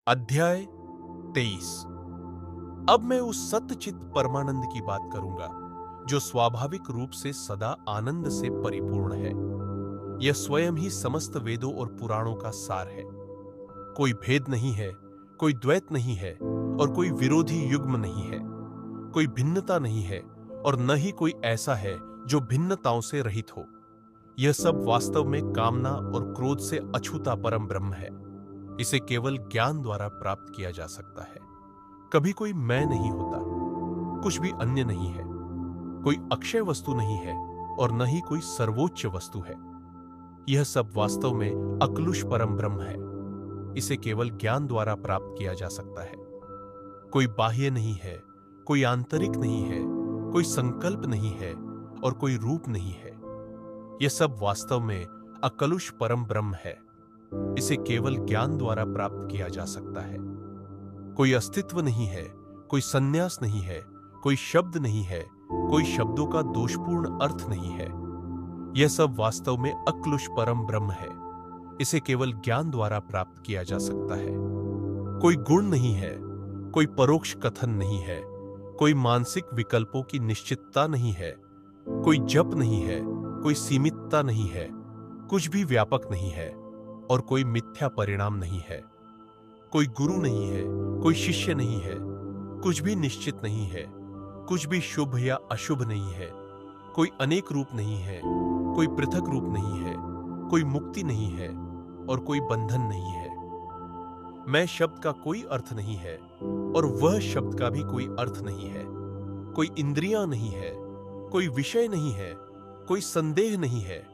अध्याय 23। अब मैं उस सत्यचित परमानंद की बात करूंगा जो स्वाभाविक रूप से सदा आनंद से परिपूर्ण है। यह स्वयं ही समस्त वेदों और पुराणों का सार है। कोई भेद नहीं है, कोई द्वैत नहीं है और कोई विरोधी युग्म नहीं है। कोई भिन्नता नहीं है और न ही कोई ऐसा है जो भिन्नताओं से रहित हो। यह सब वास्तव में कामना और क्रोध से अछूता परम ब्रह्म है। इसे केवल ज्ञान द्वारा प्राप्त किया जा सकता है। कभी कोई मैं नहीं होता, कुछ भी अन्य नहीं है, कोई अक्षय वस्तु नहीं है और न ही कोई सर्वोच्च वस्तु है। यह सब वास्तव में अकलुष परम ब्रह्म है। इसे केवल ज्ञान द्वारा प्राप्त किया जा सकता है। कोई बाह्य नहीं है, कोई आंतरिक नहीं है, कोई संकल्प नहीं है और कोई रूप नहीं है। यह सब वास्तव में अकलुष परम ब्रह्म है। इसे केवल ज्ञान द्वारा प्राप्त किया जा सकता है। कोई अस्तित्व नहीं है, कोई संन्यास नहीं है, कोई शब्द नहीं है, कोई शब्दों का दोषपूर्ण अर्थ नहीं है। यह सब वास्तव में अक्लुष परम ब्रह्म है। इसे केवल ज्ञान द्वारा प्राप्त किया जा सकता है। कोई गुण नहीं है, कोई परोक्ष कथन नहीं है, कोई मानसिक विकल्पों की निश्चितता नहीं है, कोई जप नहीं है, कोई सीमितता नहीं है, कुछ भी व्यापक नहीं है और कोई मिथ्या परिणाम नहीं है। कोई गुरु नहीं है, कोई शिष्य नहीं है, कुछ भी निश्चित नहीं है, कुछ भी शुभ या अशुभ नहीं है। कोई अनेक रूप नहीं है, कोई पृथक रूप नहीं है, कोई मुक्ति नहीं है और कोई बंधन नहीं है। मैं शब्द का कोई अर्थ नहीं है और वह शब्द का भी कोई अर्थ नहीं है। कोई इंद्रियां नहीं है, कोई विषय नहीं है, कोई संदेह नहीं है,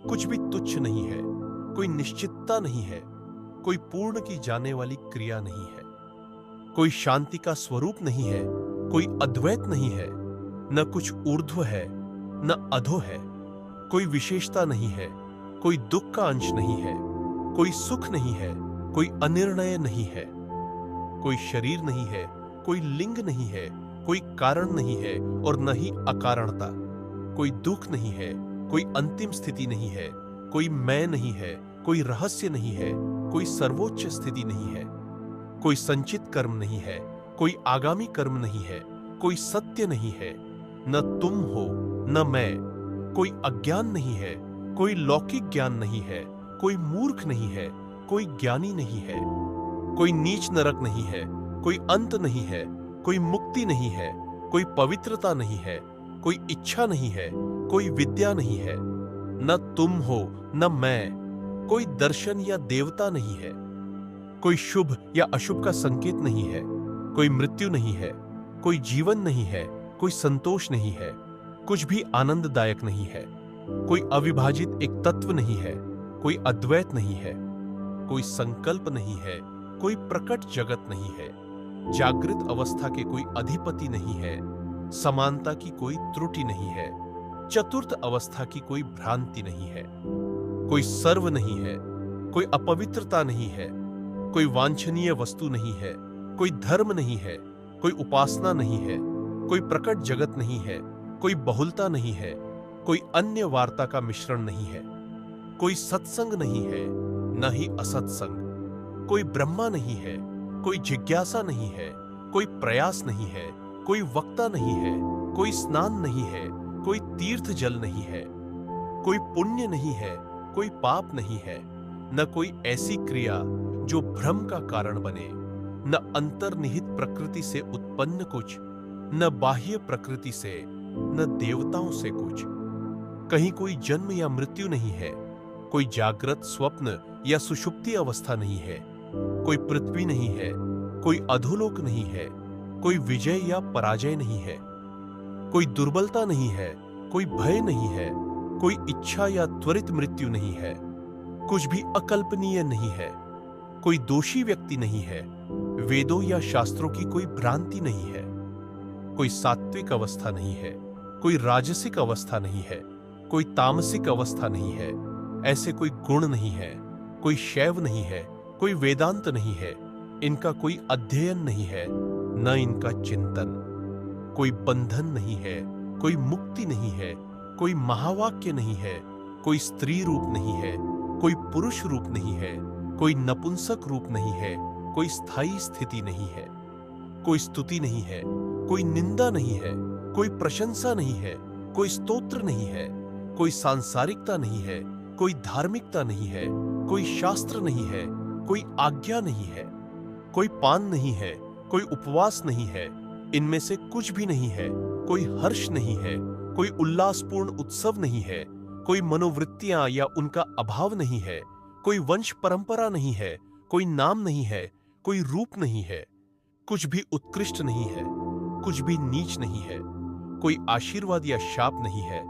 कुछ भी तुच्छ नहीं है, कोई निश्चितता नहीं है, कोई पूर्ण की जाने वाली क्रिया नहीं है। कोई शांति का स्वरूप नहीं है, कोई अद्वैत नहीं है, न कुछ ऊर्ध्व है न अधो है। कोई विशेषता नहीं है, कोई दुख का अंश नहीं है, कोई सुख नहीं है, कोई अनिर्णय नहीं है। कोई शरीर नहीं है, कोई लिंग नहीं है, कोई कारण नहीं है और न ही अकारणता। कोई दुख नहीं है, कोई अंतिम स्थिति नहीं है, कोई मैं नहीं है, कोई रहस्य नहीं है, कोई सर्वोच्च स्थिति नहीं है। कोई संचित कर्म नहीं है, कोई आगामी कर्म नहीं है, कोई सत्य नहीं है, न तुम हो न मैं। कोई अज्ञान नहीं है, कोई लौकिक ज्ञान नहीं है, कोई मूर्ख नहीं है, कोई ज्ञानी नहीं है। कोई नीच नरक नहीं है, कोई अंत नहीं है, कोई मुक्ति नहीं है, कोई पवित्रता नहीं है, कोई इच्छा नहीं है, कोई विद्या नहीं है। न तुम हो न मैं। कोई दर्शन या देवता नहीं है। कोई शुभ या अशुभ का संकेत नहीं है। कोई मृत्यु नहीं है, कोई जीवन नहीं है, कोई संतोष नहीं है, कुछ भी आनंददायक नहीं है। कोई अविभाजित एक तत्व नहीं है, कोई अद्वैत नहीं है, कोई संकल्प नहीं है, कोई प्रकट जगत नहीं है। जागृत अवस्था के कोई अधिपति नहीं है, समानता की कोई त्रुटि नहीं है, चतुर्थ अवस्था की कोई भ्रांति नहीं है। कोई सर्व नहीं है, कोई अपवित्रता नहीं है, कोई वांछनीय वस्तु नहीं है, कोई धर्म नहीं है, कोई उपासना नहीं है, कोई प्रकट जगत नहीं है, कोई बहुलता नहीं है, कोई अन्य वार्ता का मिश्रण नहीं है। कोई सत्संग नहीं है न ही असत्संग। कोई ब्रह्मा नहीं है, कोई जिज्ञासा नहीं है, कोई प्रयास नहीं है, कोई वक्ता नहीं है, कोई स्नान नहीं है, कोई तीर्थ जल नहीं है। कोई पुण्य नहीं है, कोई पाप नहीं है, न कोई ऐसी क्रिया जो भ्रम का कारण बने, न अंतर्निहित प्रकृति से उत्पन्न कुछ, न बाह्य प्रकृति से, न देवताओं से कुछ। कहीं कोई जन्म या मृत्यु नहीं है, कोई जागृत स्वप्न या सुषुप्ति अवस्था नहीं है। कोई पृथ्वी नहीं है, कोई अधोलोक नहीं है, कोई विजय या पराजय नहीं है। कोई दुर्बलता नहीं है, कोई भय नहीं है, कोई इच्छा या त्वरित मृत्यु नहीं है, कुछ भी अकल्पनीय नहीं है। कोई दोषी व्यक्ति नहीं है, वेदों या शास्त्रों की कोई भ्रांति नहीं है। कोई सात्विक अवस्था नहीं है, कोई राजसिक अवस्था नहीं है, कोई तामसिक अवस्था नहीं है। ऐसे कोई गुण नहीं है, कोई शैव नहीं है, कोई वेदांत नहीं है। इनका कोई अध्ययन नहीं है, न इनका चिंतन। कोई बंधन नहीं है, कोई मुक्ति नहीं है, कोई महावाक्य नहीं है, कोई स्त्री रूप नहीं है, कोई पुरुष रूप नहीं है, कोई नपुंसक रूप नहीं है, कोई स्थायी स्थिति नहीं है, कोई स्तुति नहीं है, कोई निंदा नहीं है, कोई प्रशंसा नहीं है, कोई स्तोत्र नहीं है, कोई सांसारिकता नहीं है, कोई धार्मिकता नहीं है, कोई शास्त्र नहीं है, कोई आज्ञा नहीं है, कोई पान नहीं है, कोई उपवास नहीं है, इनमें से कुछ भी नहीं है, कोई हर्ष नहीं है, कोई उल्लासपूर्ण उत्सव नहीं है, कोई मनोवृत्तियां या उनका अभाव नहीं है, कोई वंश परंपरा नहीं है, कोई नाम नहीं है, कोई रूप नहीं है, कुछ भी उत्कृष्ट नहीं है, कुछ भी नीच नहीं है, कोई आशीर्वाद या शाप नहीं है,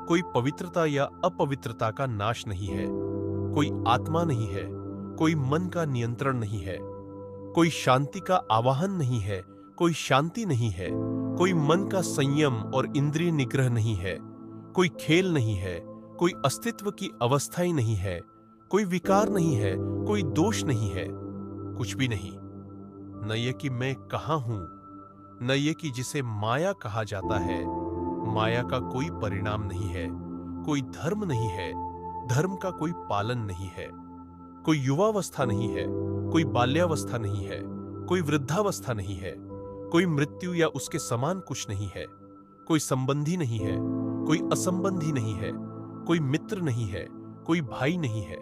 कोई पवित्रता या अपवित्रता का नाश नहीं है, कोई आत्मा नहीं है, कोई मन का नियंत्रण नहीं है, कोई शांति का आवाहन नहीं है, कोई शांति नहीं है, कोई मन का संयम और इंद्रिय निग्रह नहीं है, कोई खेल नहीं है, कोई अस्तित्व की अवस्थाएं नहीं है, कोई विकार नहीं है, कोई दोष नहीं है, कुछ भी नहीं। न ये कि मैं कहाँ हूं, न ये कि जिसे माया कहा जाता है। माया का कोई परिणाम नहीं है, कोई धर्म नहीं है, धर्म का कोई पालन नहीं है, कोई युवावस्था नहीं है, कोई बाल्यावस्था नहीं है, कोई वृद्धावस्था नहीं है, कोई मृत्यु या उसके समान कुछ नहीं है, कोई संबंधी नहीं है, कोई असंबंधी नहीं है, कोई मित्र नहीं है, कोई भाई नहीं है,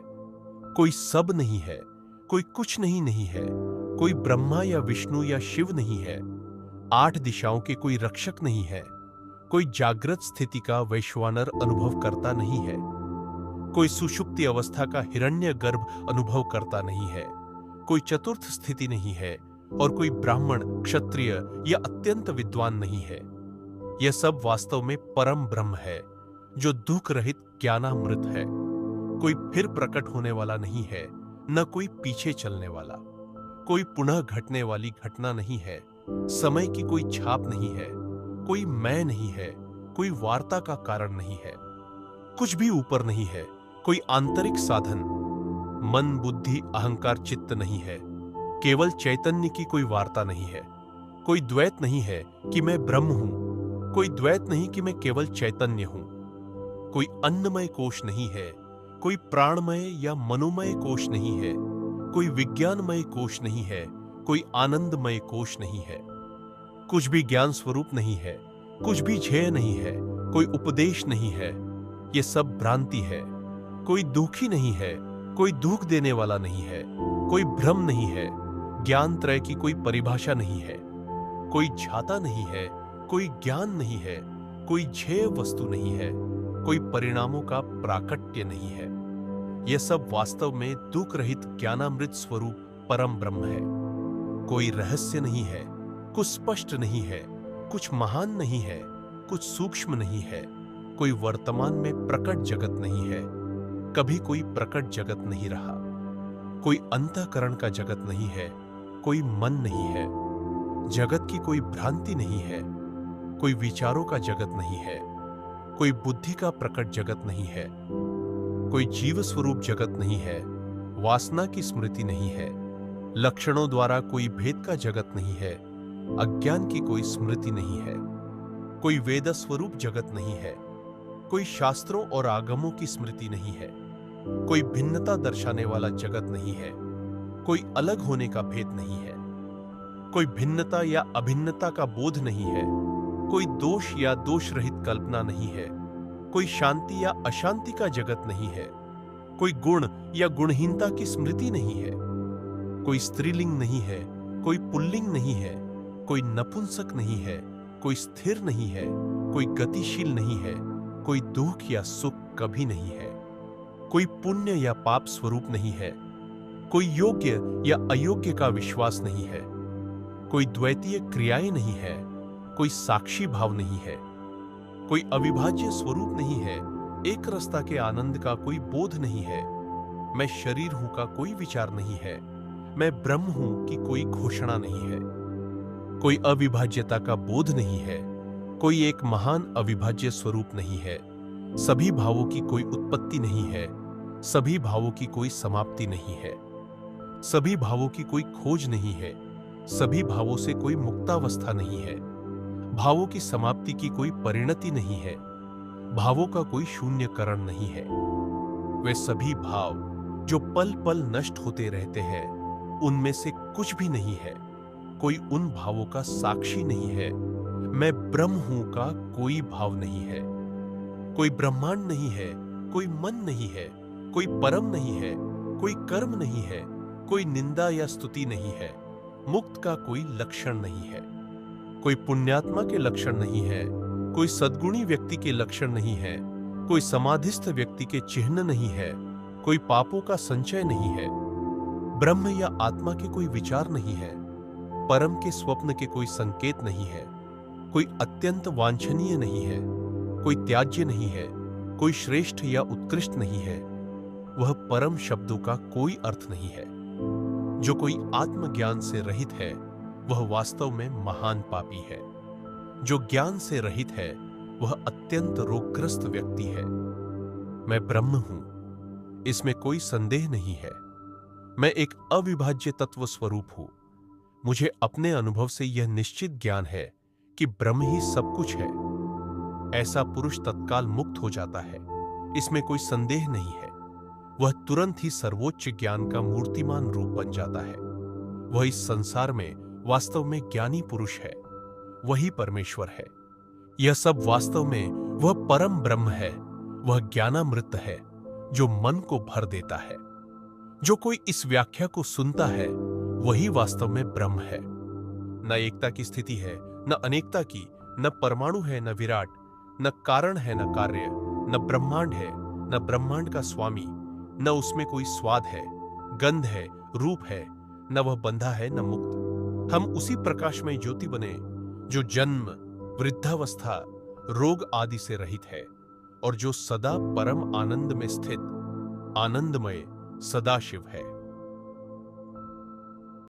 कोई सब नहीं है, कोई कुछ नहीं है, कोई ब्रह्मा या विष्णु या शिव नहीं है, 8 दिशाओं के कोई रक्षक नहीं है, कोई जागृत स्थिति का वैश्वानर अनुभव करता नहीं है, कोई सुषुप्ति अवस्था का हिरण्यगर्भ अनुभव करता नहीं है, कोई चतुर्थ स्थिति नहीं है और कोई ब्राह्मण, क्षत्रिय या अत्यंत विद्वान नहीं है। यह सब वास्तव में परम ब्रह्म है, जो दुख रहित ज्ञानामृत है। कोई फिर प्रकट होने वाला नहीं है, न कोई पीछे चलने वाला, कोई पुनः घटने वाली घटना नहीं है, समय की कोई छाप नहीं है, कोई मैं नहीं है, कोई वार्ता का कारण नहीं है, कुछ भी ऊपर नहीं है, कोई आंतरिक साधन, मन, बुद्धि, अहंकार, चित्त नहीं है, केवल चैतन्य की कोई वार्ता नहीं है, कोई द्वैत नहीं है कि मैं ब्रह्म हूं, कोई द्वैत नहीं कि मैं केवल चैतन्य हूं, कोई अन्नमय कोश नहीं है, कोई प्राणमय या मनोमय कोश नहीं है, कोई विज्ञानमय कोश नहीं है, कोई आनंदमय कोश नहीं है, कुछ भी ज्ञान स्वरूप नहीं है, कुछ भी झेय नहीं है, कोई उपदेश नहीं है, ये सब भ्रांति है। कोई दुखी नहीं है, कोई दुख देने वाला नहीं है, कोई भ्रम नहीं है, ज्ञान त्रय की कोई परिभाषा नहीं है, कोई झाता नहीं है, कोई ज्ञान नहीं है, कोई झेय वस्तु नहीं है, कोई परिणामों का प्राकट्य नहीं है। यह सब वास्तव में दुख रहित ज्ञानामृत स्वरूप परम ब्रह्म है। कोई रहस्य नहीं है, कुछ स्पष्ट नहीं है, कुछ महान नहीं है, कुछ सूक्ष्म नहीं है, कोई वर्तमान में प्रकट जगत नहीं है, कभी कोई प्रकट जगत नहीं रहा, कोई अंतःकरण का जगत नहीं है, कोई मन नहीं है, जगत की कोई भ्रांति नहीं है, कोई विचारों का जगत नहीं है, कोई बुद्धि का प्रकट जगत नहीं है, कोई जीव स्वरूप जगत नहीं है, वासना की स्मृति नहीं है, लक्षणों द्वारा कोई भेद का जगत नहीं है, अज्ञान की कोई स्मृति नहीं है, कोई वेद स्वरूप जगत नहीं है, कोई शास्त्रों और आगमों की स्मृति नहीं है, कोई भिन्नता दर्शाने वाला जगत नहीं है, कोई अलग होने का भेद नहीं है, कोई भिन्नता या अभिन्नता का बोध नहीं है, कोई दोष या दोष रहित कल्पना नहीं है, कोई शांति या अशांति का जगत नहीं है, कोई गुण या गुणहीनता की स्मृति नहीं है, कोई स्त्रीलिंग नहीं है, कोई पुल्लिंग नहीं है, कोई नपुंसक नहीं है, कोई स्थिर नहीं है, कोई गतिशील नहीं है, कोई दुख या सुख कभी नहीं है, कोई पुण्य या पाप स्वरूप नहीं है, कोई योग्य या अयोग्य का विश्वास नहीं है, कोई द्वैतीय क्रियाएं नहीं है, कोई साक्षी भाव नहीं है, कोई अविभाज्य स्वरूप नहीं है, एक रसता के आनंद का कोई बोध नहीं है, मैं शरीर हूं का कोई विचार नहीं है, मैं ब्रह्म हूं की कोई घोषणा नहीं है, कोई अविभाज्यता का बोध नहीं है, कोई एक महान अविभाज्य स्वरूप नहीं है, सभी भावों की कोई उत्पत्ति नहीं है, सभी भावों की कोई समाप्ति नहीं है, सभी भावों की कोई खोज नहीं है, सभी भावों से कोई मुक्तावस्था नहीं है, भावों की समाप्ति की कोई परिणति नहीं है, भावों का कोई शून्यकरण नहीं है। वे सभी भाव जो पल पल नष्ट होते रहते हैं, उनमें से कुछ भी नहीं है, कोई उन भावों का साक्षी नहीं है। मैं ब्रह्म हूं का कोई भाव नहीं है। कोई ब्रह्मांड नहीं है, कोई मन नहीं है, कोई परम नहीं है, कोई कर्म नहीं है, कोई निंदा या स्तुति नहीं है। मुक्त का कोई लक्षण नहीं है, कोई पुण्यात्मा के लक्षण नहीं है, कोई सद्गुणी व्यक्ति के लक्षण नहीं है, कोई समाधिस्थ व्यक्ति के चिन्ह नहीं है, कोई पापों का संचय नहीं है। ब्रह्म या आत्मा के कोई विचार नहीं है, परम के स्वप्न के कोई संकेत नहीं है, कोई अत्यंत वांछनीय नहीं है, कोई त्याज्य नहीं है, कोई श्रेष्ठ या उत्कृष्ट नहीं है। वह परम शब्दों का कोई अर्थ नहीं है। जो कोई आत्मज्ञान से रहित है वह वास्तव में महान पापी है। जो ज्ञान से रहित है वह अत्यंत रोगग्रस्त व्यक्ति है। मैं ब्रह्म हूं, इसमें कोई संदेह नहीं है। मैं एक अविभाज्य तत्व स्वरूप हूं। मुझे अपने अनुभव से यह निश्चित ज्ञान है कि ब्रह्म ही सब कुछ है। ऐसा पुरुष तत्काल मुक्त हो जाता है, इसमें कोई संदेह नहीं है। वह तुरंत ही सर्वोच्च ज्ञान का मूर्तिमान रूप बन जाता है। वह इस संसार में वास्तव में ज्ञानी पुरुष है, वही परमेश्वर है। यह सब वास्तव में वह परम ब्रह्म है, वह ज्ञानामृत है जो मन को भर देता है। जो कोई इस व्याख्या को सुनता है वही वास्तव में ब्रह्म है। न एकता की स्थिति है, न अनेकता की, न परमाणु है, न विराट, न कारण है, न कार्य, न ब्रह्मांड है, न ब्रह्मांड का स्वामी, न उसमें कोई स्वाद है, गंध है, रूप है, न वह बंधा है, न मुक्त। हम उसी प्रकाशमय ज्योति बने जो जन्म, वृद्धावस्था, रोग आदि से रहित है और जो सदा परम आनंद में स्थित आनंदमय सदाशिव है।